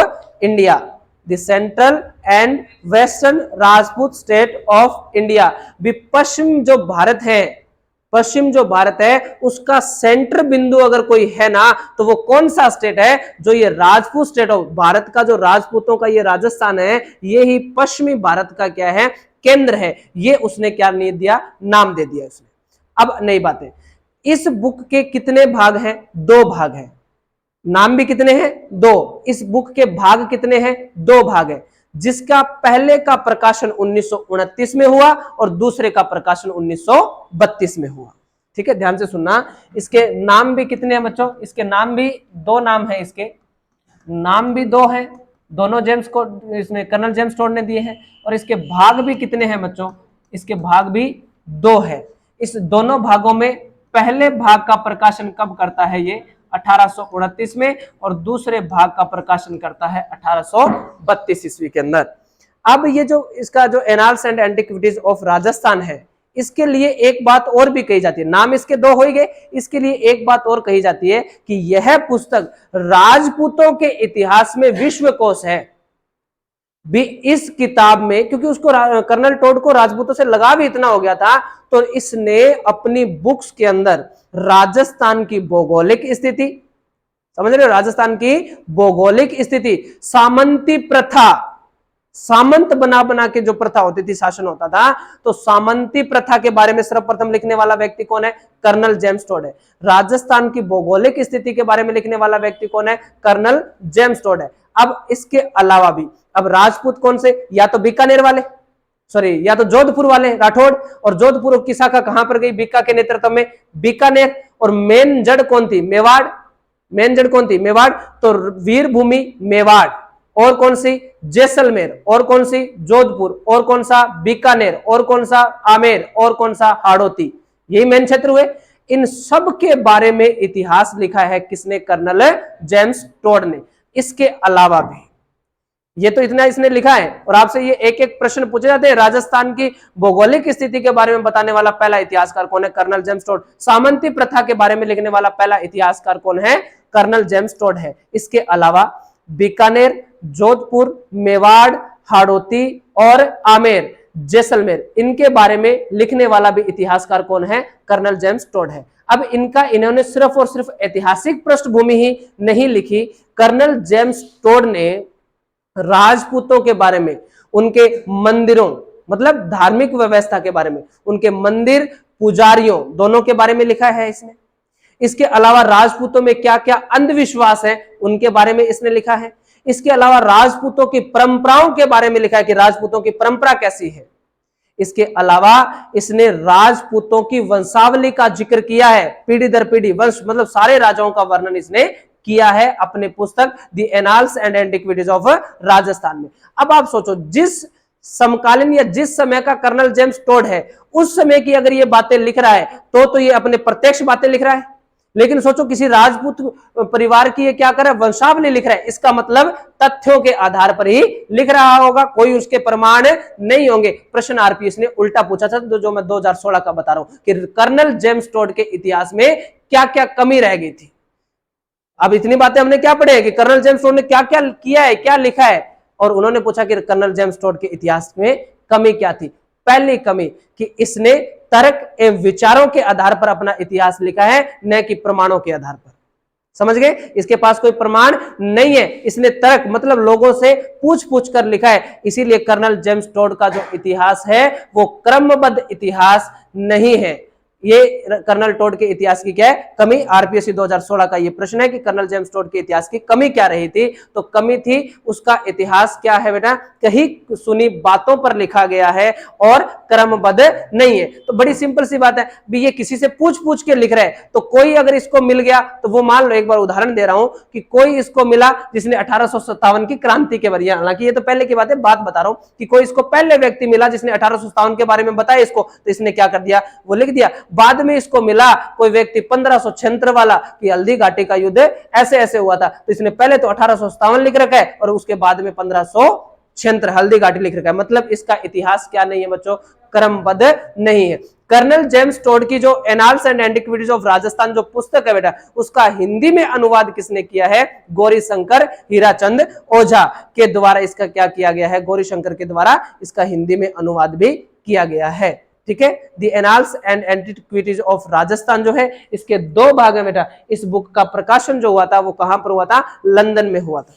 India. The central and western Rajput state of India. भी पश्चिम जो भारत है, पश्चिम जो भारत है उसका सेंटर बिंदु अगर कोई है ना, तो वो कौन सा स्टेट है? जो ये राजपूत स्टेट ऑफ भारत का, जो राजपूतों का ये राजस्थान है, ये ही पश्चिमी भारत का क्या है? केंद्र है। ये उसने क्या नहीं दिया? नाम दे दिया उसने। अब नई बातें, इस बुक के कितने भाग हैं? 2 भाग हैं। नाम भी कितने हैं? 2। इस बुक के भाग कितने हैं? 2 भाग हैं, जिसका पहले का प्रकाशन 1929 में हुआ और दूसरे का प्रकाशन 1932 में हुआ। ठीक है, ध्यान से सुनना। इसके नाम भी कितने हैं बच्चों? इसके नाम भी 2 नाम है। इसके नाम भी 2 हैं, दोनों जेम्स को इसने कर्नल जेम्स टोड ने दिए हैं। और इसके भाग भी कितने हैं बच्चों? इसके भाग भी 2 है। इस दोनों भागों में पहले भाग का प्रकाशन कब करता है? ये 1829 में, और दूसरे भाग का प्रकाशन करता है 1832 ईस्वी के अंदर। अब ये जो इसका जो annals and antiquities of Rajasthan है, इसके लिए एक बात और भी कही जाती है। नाम इसके 2 हो गए, इसके लिए एक बात और कही जाती है कि यह पुस्तक राजपूतों के इतिहास में विश्वकोश है। भी इस किताब में, क्योंकि उसको कर्नल टोड को राजपूतों से लगाव इतना हो गया था, तो इसने अपनी बुक्स के अंदर राजस्थान की भौगोलिक स्थिति, समझ रहे हो, राजस्थान की भौगोलिक स्थिति, सामंती प्रथा, सामंत बना बना के जो प्रथा होती थी, शासन होता था, तो सामंती प्रथा के बारे में सर्वप्रथम लिखने वाला व्यक्ति कौन है? कर्नल जेम्स टोड है। राजस्थान की भौगोलिक स्थिति के बारे में लिखने वाला व्यक्ति कौन है? कर्नल जेम्स टोड है। अब इसके अलावा भी, अब राजपूत कौन से? या तो बीकानेर वाले, सॉरी, या तो जोधपुर वाले राठौड़, और जोधपुर की शाखा कहां पर गई? बीका के नेतृत्व में बीकानेर। और मेन जड़ कौन थी? मेवाड़। मेन जड़ कौन थी? मेवाड़। तो वीरभूमि मेवाड़, और कौन सी? जैसलमेर, और कौन सी? जोधपुर, और कौन सा? बीकानेर, और कौन सा? आमेर, और कौन सा? हाड़ौती। यही मेन क्षेत्र हुए। इन सब के बारे में इतिहास लिखा है किसने? कर्नल जेम्स टोड ने। इसके अलावा भी, ये तो इतना इसने लिखा है, और आपसे ये एक एक प्रश्न पूछे जाते हैं। राजस्थान की भौगोलिक स्थिति के बारे में बताने वाला पहला इतिहासकार कौन है? Colonel James Tod. सामंती प्रथा के बारे में लिखने वाला पहला इतिहासकार कौन है? कर्नल जेम्स टोड है। इसके अलावा बीकानेर, जोधपुर, मेवाड़, हाड़ौती और आमेर, जैसलमेर, इनके बारे में लिखने वाला भी इतिहासकार कौन है? कर्नल जेम्स टोड है। अब इन्होंने सिर्फ और सिर्फ ऐतिहासिक पृष्ठभूमि ही नहीं लिखी, कर्नल जेम्स टोड ने राजपूतों के बारे में, उनके मंदिरों, मतलब धार्मिक व्यवस्था के बारे में, उनके मंदिर, पुजारियों, दोनों के बारे में लिखा है इसने। इसके अलावा राजपूतों में क्या क्या अंधविश्वास है उनके बारे में इसने लिखा है। इसके अलावा राजपूतों की परंपराओं के बारे में लिखा है कि राजपूतों की परंपरा कैसी है। इसके अलावा इसने राजपूतों की वंशावली का जिक्र किया है, पीढ़ी दर पीढ़ी, वंश मतलब सारे राजाओं का वर्णन इसने किया है अपने पुस्तक the annals and antiquities of Rajasthan में। अब आप सोचो, जिस समकालीन या जिस समय का कर्नल जेम्स टोड है, उस समय की अगर ये बातें लिख रहा है तो ये अपने प्रत्यक्ष बातें लिख रहा है। लेकिन सोचो किसी राजपूत परिवार की ये क्या कर रहा है, वंशावली लिख रहा है, इसका मतलब तथ्यों के आधार पर ही लिख रहा होगा, कोई उसके प्रमाण नहीं होंगे। प्रश्न आरपीएस ने उल्टा पूछा था, जो मैं 2016 का बता रहा हूं कि कर्नल जेम्स टोड के इतिहास में क्या क्या कमी रह गई थी। अब इतनी बातें हमने क्या पढ़े कि कर्नल जेम्स टोड ने क्या क्या किया है, क्या लिखा है, और उन्होंने पूछा कि कर्नल जेम्स टोड के इतिहास में कमी क्या थी। पहली कमी कि इसने तर्क एवं विचारों के आधार पर अपना इतिहास लिखा है, न कि प्रमाणों के आधार पर। समझ गए, इसके पास कोई प्रमाण नहीं है, इसने तर्क मतलब लोगों से पूछ पूछ कर लिखा है। इसीलिए कर्नल जेम्स टोड का जो इतिहास है वो क्रमबद्ध इतिहास नहीं है। ये कर्नल टोड के इतिहास की क्या है कमी। आरपीएससी 2016 का ये प्रश्न है कि कर्नल जेम्स टोड के इतिहास की कमी क्या रही थी, तो कमी थी उसका इतिहास क्या है बेटा, कहीं सुनी बातों पर लिखा गया है और क्रमबद्ध नहीं है। तो बड़ी सिंपल सी बात है, भी ये किसी से पूछ पूछ के लिख रहे हैं, तो कोई अगर इसको मिल गया तो वो मान लो, एक बार उदाहरण दे रहा हूं कि कोई इसको मिला जिसने 1857 की क्रांति के बारे में, हालांकि ये तो पहले की बात है, बात बता रहा हूं कि कोई इसको पहले व्यक्ति मिला जिसने 1857 के बारे में बताया इसको, तो इसने क्या कर दिया, वो लिख दिया। बाद में इसको मिला कोई व्यक्ति 1576 वाला कि हल्दी घाटी का युद्ध ऐसे ऐसे हुआ था, तो इसने पहले तो 1857 लिख रखा है और उसके बाद में 1576 हल्दी घाटी लिख रखा है। मतलब इसका इतिहास क्या नहीं है बच्चों, क्रमबद्ध नहीं है। कर्नल जेम्स टोड की जो annals and antiquities of Rajasthan जो पुस्तक है बेटा, उसका हिंदी में अनुवाद किसने किया है, गौरी शंकर हीराचंद ओझा के द्वारा इसका क्या किया गया है, गौरी शंकर के द्वारा इसका हिंदी में अनुवाद भी किया गया है। ठीक है, the annals and antiquities of Rajasthan जो है इसके दो भाग है बेटा। इस बुक का प्रकाशन जो हुआ था वो कहां पर हुआ था, लंदन में हुआ था।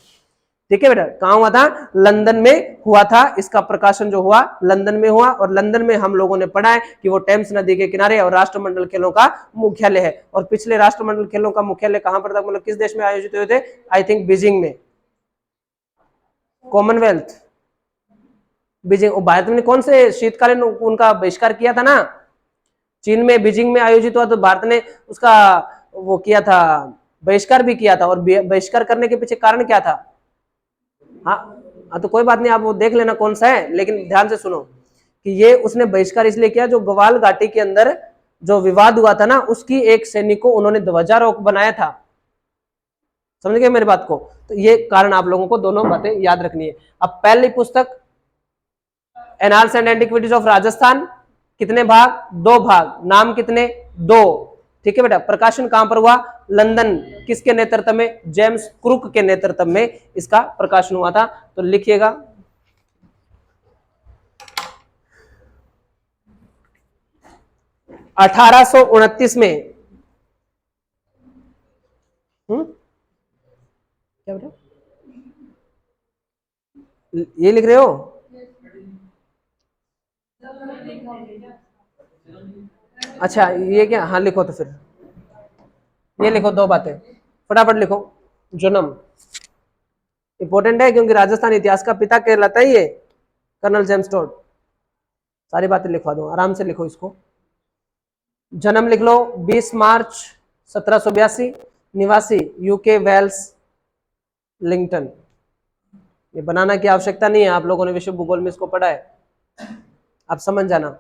ठीक है बेटा, कहां हुआ था, लंदन में हुआ था। इसका प्रकाशन जो हुआ लंदन में हुआ, और लंदन में हम लोगों ने पढ़ा है कि वो टेम्स नदी के किनारे और राष्ट्रमंडल खेलों का मुख्यालय है। और पिछले राष्ट्रमंडल खेलों का मुख्यालय कहां पर था, मतलब किस देश में आयोजित हुए थे, आई थिंक बीजिंग में, कॉमनवेल्थ बीजिंग। भारत में कौन से शीतकालीन उनका बहिष्कार किया था ना, चीन में बीजिंग में आयोजित हुआ, तो भारत ने उसका वो किया था, बहिष्कार भी किया था। और बहिष्कार करने के पीछे कारण क्या था, हाँ हाँ, तो कोई बात नहीं, आप वो देख लेना कौन सा है, लेकिन ध्यान से सुनो कि ये उसने बहिष्कार इसलिए किया, जो ग्वाल घाटी के अंदर जो विवाद हुआ था ना, उसकी एक सैनिक को उन्होंने ध्वजारोहक बनाया था। समझ गए मेरी बात को, तो ये कारण आप लोगों को दोनों बातें याद रखनी है। अब पहली पुस्तक annals and antiquities of Rajasthan, कितने भाग, दो भाग, नाम कितने, दो। ठीक है बेटा, प्रकाशन कहां पर हुआ, लंदन, किसके नेतृत्व में, जेम्स क्रुक के नेतृत्व में इसका प्रकाशन हुआ था। तो लिखिएगा 1829 में, क्या बेटा ये लिख रहे हो, अच्छा ये क्या, हाँ लिखो, तो फिर ये लिखो, दो बातें फटाफट लिखो। जन्म इंपॉर्टेंट है, क्योंकि राजस्थान इतिहास का पिता कहलाता ही है कर्नल जेम्स टोड। सारी बातें लिखवा दो, आराम से लिखो इसको। जन्म लिख लो 20 मार्च 1782, निवासी यूके वेल्स लिंगटन। ये बनाना की आवश्यकता नहीं है, आप लोगों ने विश्व भूगोल में इसको पढ़ा है, आप समझ जाना।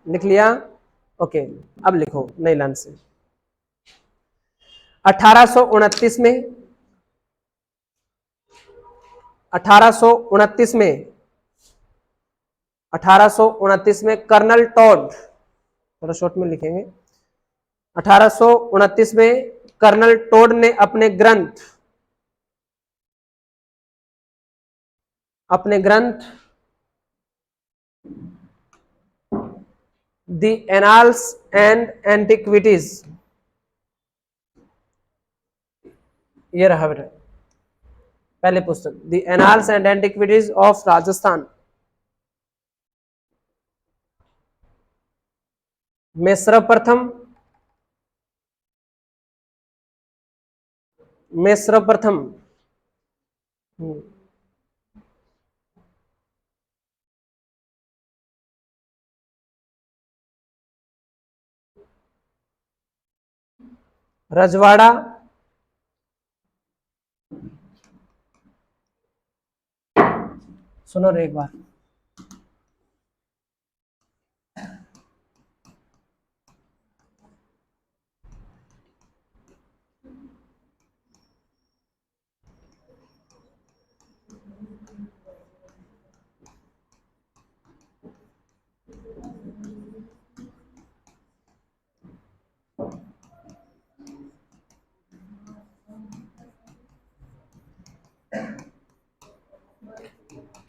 लिख लिया, ओके। अब लिखो नई लाइन से, 1829 में, 1829 में, 1829 में कर्नल टॉड, थोड़ा शॉर्ट में लिखेंगे, 1829 में कर्नल टोड ने अपने ग्रंथ द एनाल्स एंड एंटिक्विटीज, ये रहा बेटा पहले पुस्तक, the annals and antiquities of Rajasthan में सर्वप्रथम रजवाड़ा सुनो रे एक बार,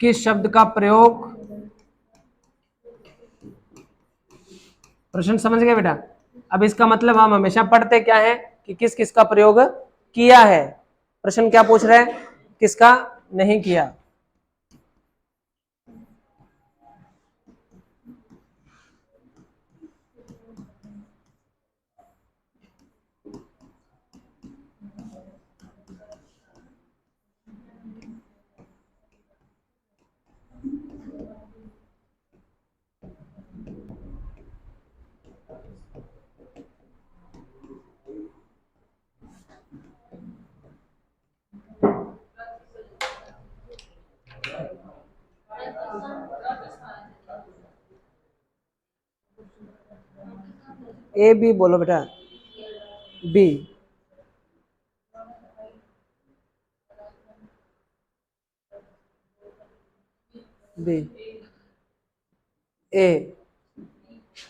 किस शब्द का प्रयोग, प्रश्न समझ गए बेटा। अब इसका मतलब हम हमेशा पढ़ते क्या है कि किस किस का प्रयोग किया है। प्रश्न क्या पूछ रहे हैं, किसका नहीं किया। ए बी बोलो बेटा, बी, बी, ए,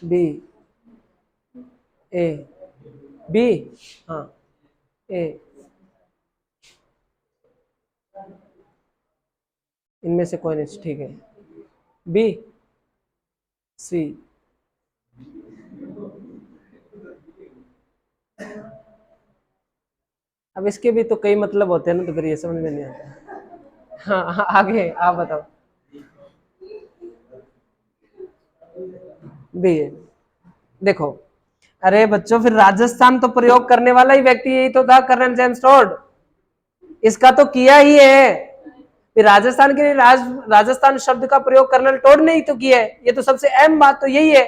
बी, ए, बी, हाँ, ए, इनमें से कोई नहीं, ठीक है, बी, सी। अब इसके भी तो कई मतलब होते हैं ना, तो फिर ये समझ में नहीं आता। हाँ हाँ, आगे आप बताओ। बी है, देखो, अरे बच्चों फिर राजस्थान तो प्रयोग करने वाला ही व्यक्ति यही तो था, कर्नल जेम्स टोड। इसका तो किया ही है। फिर राजस्थान के लिए राजस्थान शब्द का प्रयोग कर्नल टोड ने ही तो किया है। ये तो सबसे अहम बात तो यही है,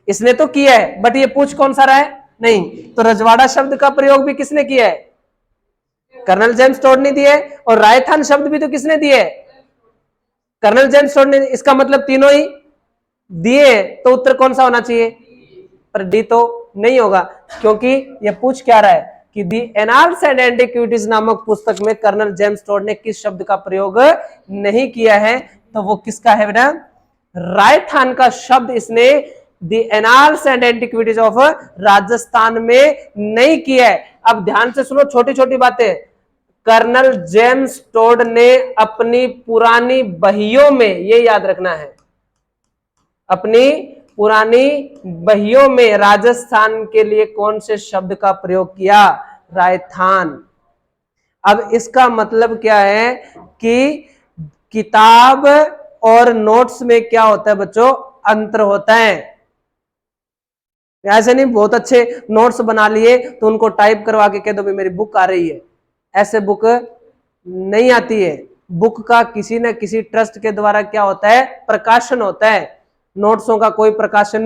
इसने तो किया है। बट ये पूछ कौन सा रहा है, नहीं। तो रजवाड़ा शब्द का प्रयोग भी किसने किया है, कर्नल जेम्स टोड ने दिया है। और रायथान शब्द भी तो किसने दिए है, कर्नल जेम्स टोड ने। इसका मतलब तीनों ही दिए, तो उत्तर कौन सा होना चाहिए, पर डी तो नहीं होगा, क्योंकि ये पूछ क्या रहा है कि दी एनाल्स एंड एंटिक्विटीज नामक पुस्तक में कर्नल जेम्स टोड ने किस शब्द का प्रयोग नहीं किया है। तो वो किसका है बेटा, रायथान का शब्द इसने the annals and antiquities of Rajasthan में नहीं किया है। अब ध्यान से सुनो, छोटी छोटी बातें। कर्नल जेम्स टोड ने अपनी पुरानी बहियों में, ये याद रखना है, अपनी पुरानी बहियों में राजस्थान के लिए कौन से शब्द का प्रयोग किया, रायथान। अब इसका मतलब क्या है कि किताब और नोट्स में क्या होता है बच्चों, अंतर होता है। ऐसे नहीं बहुत अच्छे नोट्स बना लिए तो उनको टाइप करवा के कह दो भी मेरी बुक आ रही है, ऐसे बुक नहीं आती है। बुक का किसी न किसी ट्रस्ट के द्वारा क्या होता है, प्रकाशन होता है। नोट्सों का कोई प्रकाशन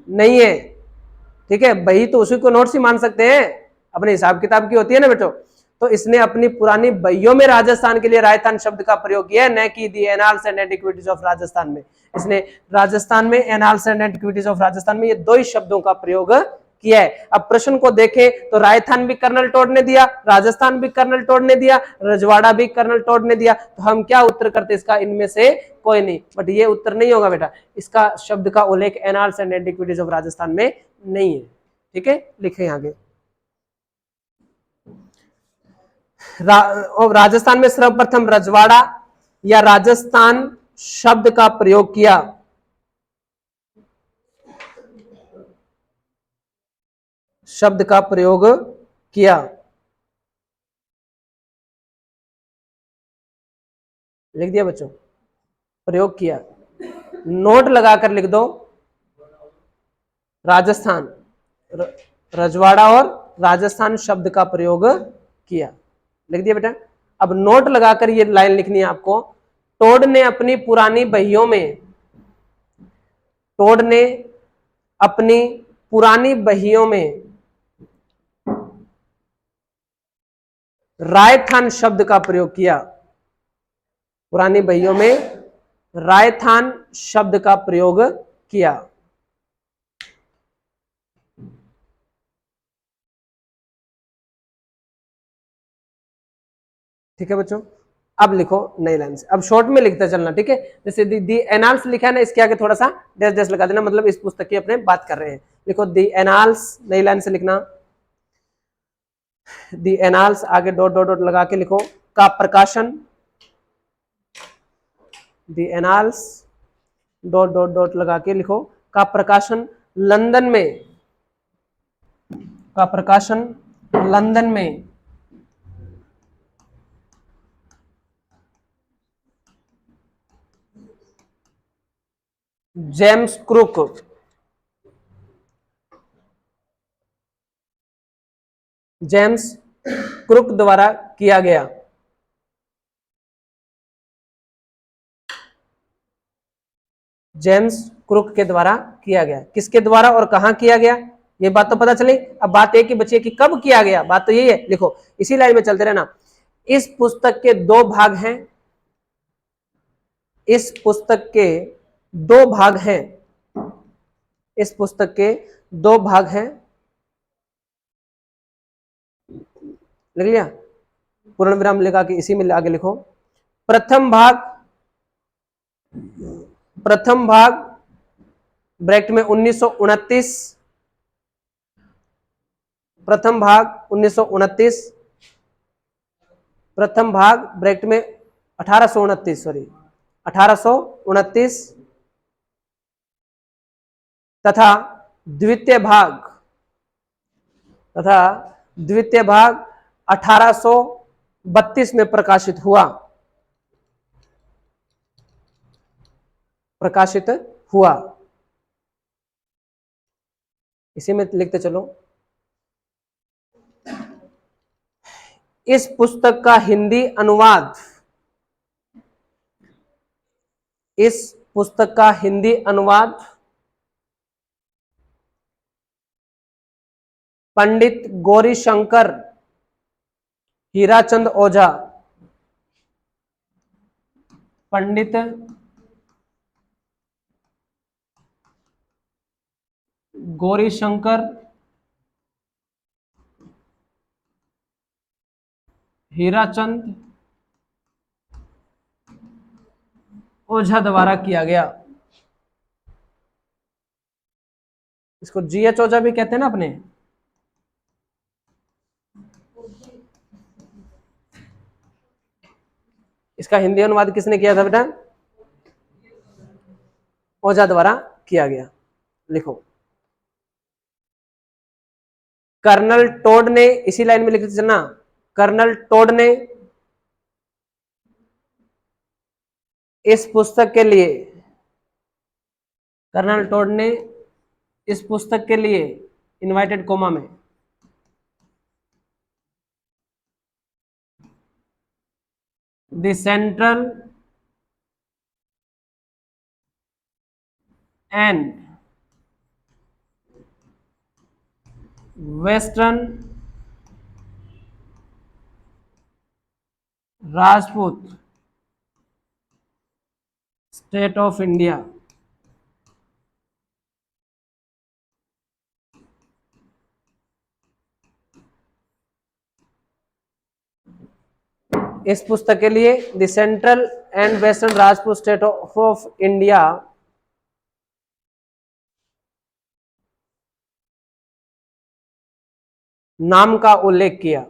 नहीं है, ठीक है। बही तो उसी को नोट्स ही मान सकते हैं, अपने हिसाब किताब की होती है ना बेटो। तो इसने अपनी पुरानी बहियों में राजस्थान के लिए राजस्थान शब्द का प्रयोग किया है, न कि the annals and antiquities of Rajasthan में। इसने राजस्थान में, Annals and antiquities of Rajasthan में, ये दो ही शब्दों का प्रयोग किया है। अब प्रश्न को देखें तो राजस्थान भी कर्नल टोड ने दिया, राजस्थान भी कर्नल टोड ने दिया, रजवाड़ा भी कर्नल टोड ने दिया। तो हम क्या उत्तर करते इसका, इनमें से कोई नहीं। बट ये उत्तर नहीं होगा बेटा, इसका शब्द का उल्लेख annals and antiquities of Rajasthan में नहीं है, ठीक है। लिखे आगे। राजस्थान में सर्वप्रथम रजवाड़ा या राजस्थान शब्द का प्रयोग किया, शब्द का प्रयोग किया, लिख दिया बच्चों, प्रयोग किया। नोट लगाकर लिख दो, राजस्थान, रजवाड़ा और राजस्थान शब्द का प्रयोग किया, लिख दिया बेटा। अब नोट लगाकर ये लाइन लिखनी है आपको। टोड ने अपनी पुरानी बहियों में, टोड ने अपनी पुरानी बहियों में रायथान शब्द का प्रयोग किया, पुरानी बहियों में रायथान शब्द का प्रयोग किया। ठीक है बच्चों, अब लिखो नई लाइन से। अब शॉर्ट में लिखते चलना, ठीक है। जैसे दी एनाल्स लिखा है ना, इसके आगे थोड़ा सा डैश डैश लगा देना, मतलब इस पुस्तक की अपने बात कर रहे हैं। लिखो दी एनाल्स, नई लाइन से लिखना, दी एनाल्स आगे डॉट डॉट डॉट लगा के लिखो, का प्रकाशन, the annals dot dot dot लगा के लिखो का प्रकाशन लंदन में, का प्रकाशन लंदन में जेम्स क्रुक, जेम्स क्रुक द्वारा किया गया। जेम्स क्रुक के द्वारा किया गया। किसके द्वारा और कहां किया गया ये बात तो पता चली। अब बात एक ही बची है कि कब किया गया, बात तो यही है। लिखो इसी लाइन में चलते रहना। इस पुस्तक के दो भाग हैं, इस पुस्तक के दो भाग हैं, इस पुस्तक के दो भाग हैं। लिख लिया, पूर्ण विराम लगा के इसी में आगे लिखो। प्रथम भाग, प्रथम भाग ब्रैकेट में 1929, प्रथम भाग 1929, प्रथम भाग ब्रैकेट में 1829, सॉरी 1829 तथा द्वितीय भाग, तथा द्वितीय भाग 1832 में प्रकाशित हुआ, प्रकाशित हुआ। इसी में लिखते चलो। इस पुस्तक का हिंदी अनुवाद, इस पुस्तक का हिंदी अनुवाद पंडित गौरीशंकर हीराचंद ओझा, पंडित गौरीशंकर हीराचंद ओझा द्वारा किया गया। इसको जीएच ओझा भी कहते हैं ना अपने। इसका हिंदी अनुवाद किसने किया था बेटा? ओझा द्वारा किया गया। लिखो कर्नल टोड ने, इसी लाइन में लिखते चलना, कर्नल टोड ने इस पुस्तक के लिए, कर्नल टोड ने इस पुस्तक के लिए इनवाइटेड कोमा में the central and western Rajput state of India, इस पुस्तक के लिए the central and western Rajput state of India नाम का उल्लेख किया।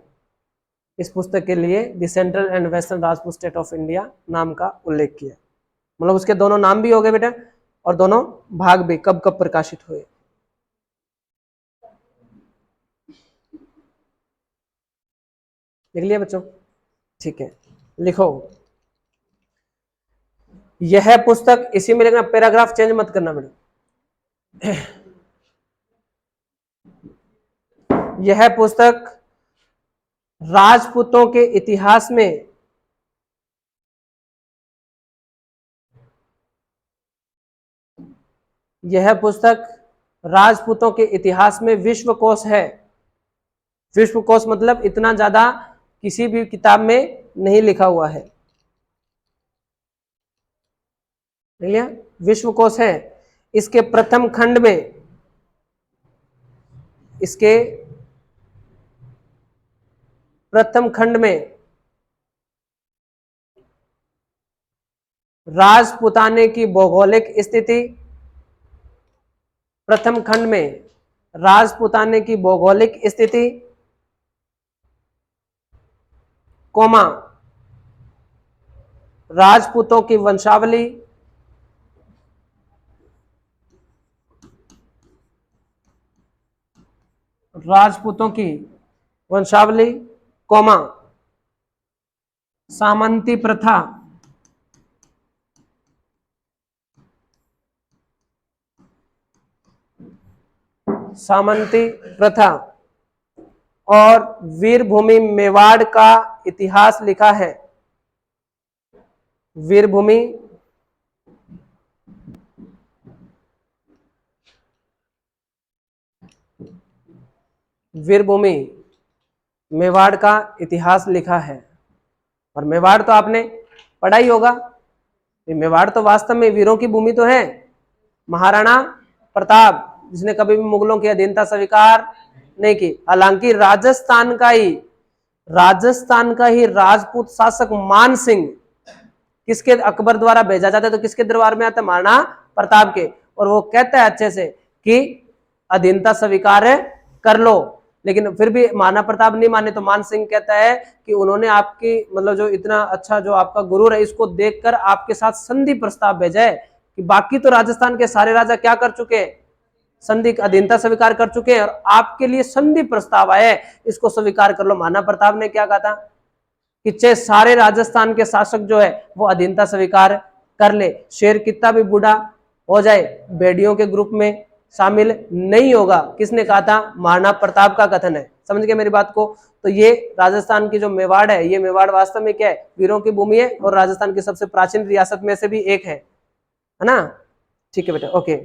इस पुस्तक के लिए the central and western Rajput state of India नाम का उल्लेख किया। मतलब उसके दोनों नाम भी हो गए बेटा और दोनों भाग भी कब कब प्रकाशित हुए। लिख लिया बच्चों? ठीक है, लिखो यह पुस्तक, इसी में लिखना, पैराग्राफ चेंज मत करना बेटा। यह पुस्तक राजपूतों के इतिहास में यह पुस्तक राजपूतों के इतिहास में विश्वकोश है। विश्वकोश मतलब इतना ज्यादा किसी भी किताब में नहीं लिखा हुआ है। भैया विश्वकोश है। इसके प्रथम खंड में, इसके प्रथम खंड में राजपुताने की भौगोलिक स्थिति, प्रथम खंड में राजपुताने की भौगोलिक स्थिति, कोमा राजपूतों की वंशावली, राजपूतों की वंशावली, कौमा सामंती प्रथा, सामंती प्रथा, और वीरभूमि मेवाड़ का इतिहास लिखा है। वीरभूमि वीरभूमि मेवाड़ का इतिहास लिखा है। और मेवाड़ तो आपने पढ़ा ही होगा, मेवाड़ तो वास्तव में वीरों की भूमि तो है। महाराणा प्रताप जिसने कभी भी मुगलों की अधीनता स्वीकार नहीं की। हालांकि राजस्थान का ही राजपूत शासक मान सिंह किसके अकबर द्वारा भेजा जाता है, तो किसके दरबार में आता है? महाराणा प्रताप के। और वो कहता है अच्छे से कि अधीनता स्वीकार कर लो, लेकिन फिर भी महाराणा प्रताप नहीं माने, तो मान सिंह कहता है कि उन्होंने आपकी मतलब जो इतना अच्छा जो आपका गुरु है इसको देखकर आपके साथ संधि प्रस्ताव भेजा है कि बाकी तो राजस्थान के सारे राजा क्या कर चुके हैं? संधि अधीनता स्वीकार कर चुके हैं, और आपके लिए संधि प्रस्ताव आया है, इसको स्वीकार कर लो। महाराणा प्रताप ने क्या कहा था कि चाहे सारे राजस्थान के शासक जो है वो अधीनता स्वीकार कर ले, शेर कितना भी बूढ़ा हो जाए भेड़ियों के ग्रुप में शामिल नहीं होगा। किसने कहा था? महाराणा प्रताप का कथन है। समझ गए मेरी बात को? तो ये राजस्थान की जो मेवाड़ है, ये मेवाड़ वास्तव में क्या है? वीरों की भूमि है, और राजस्थान की सबसे प्राचीन रियासत में से भी एक है ना? ठीक है बेटा, ओके,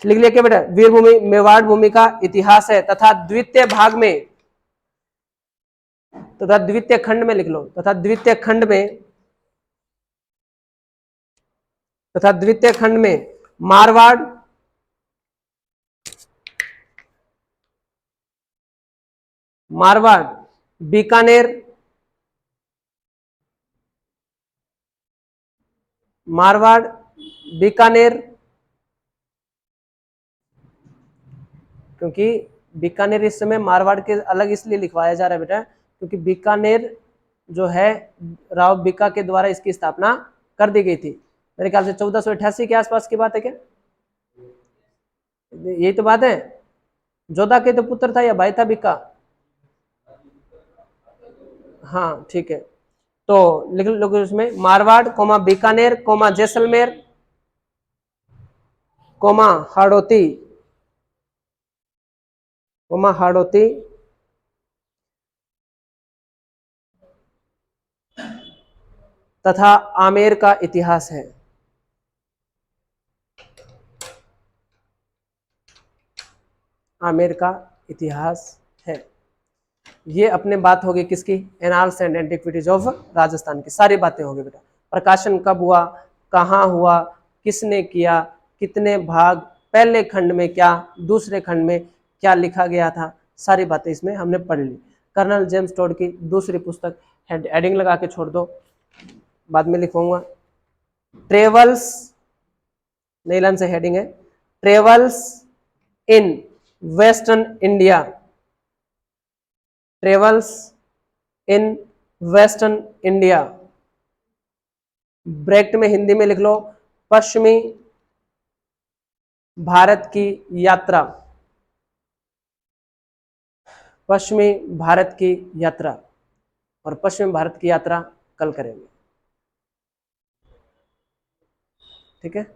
लिख लिया क्या बेटा? वीरभूमि मेवाड़ भूमि का इतिहास है, तथा द्वितीय भाग में, तथा द्वितीय खंड में लिख लो, तथा द्वितीय खंड में, तथा द्वितीय खंड में मारवाड़, मारवाड़, बीकानेर, मारवाड़, बीकानेर, क्योंकि बीकानेर इस समय मारवाड़ के अलग इसलिए लिखवाया जा रहा है बेटा क्योंकि बीकानेर जो है राव बीका के द्वारा इसकी स्थापना कर दी गई थी। मेरे ख्याल से 1488 के आसपास की बात है क्या? यही तो बात है। जोधा के तो पुत्र था या भाई था बीका? हाँ ठीक है, तो लिख लो उसमें Marwar comma Bikaner comma Jaisalmer comma Hadoti, comma Hadoti, तथा आमेर का इतिहास है। आमेर का इतिहास है। ये अपने बात होगी किसकी? Annals and antiquities of Rajasthan की सारी बातें होगी बेटा। प्रकाशन कब हुआ, कहाँ हुआ, किसने किया, कितने भाग, पहले खंड में क्या, दूसरे खंड में क्या लिखा गया था, सारी बातें इसमें हमने पढ़ ली। कर्नल जेम्स टोड की दूसरी पुस्तक, हेडिंग लगा के छोड़ दो, बाद में लिखूंगा। ट्रेवल्स, नई लाइन से हेडिंग है, travels in western India, travels in western India. Bracket में हिंदी में लिख लो, पश्चिमी भारत की यात्रा, पश्चिमी भारत की यात्रा। और पश्चिमी भारत की यात्रा कल करेंगे, ठीक है।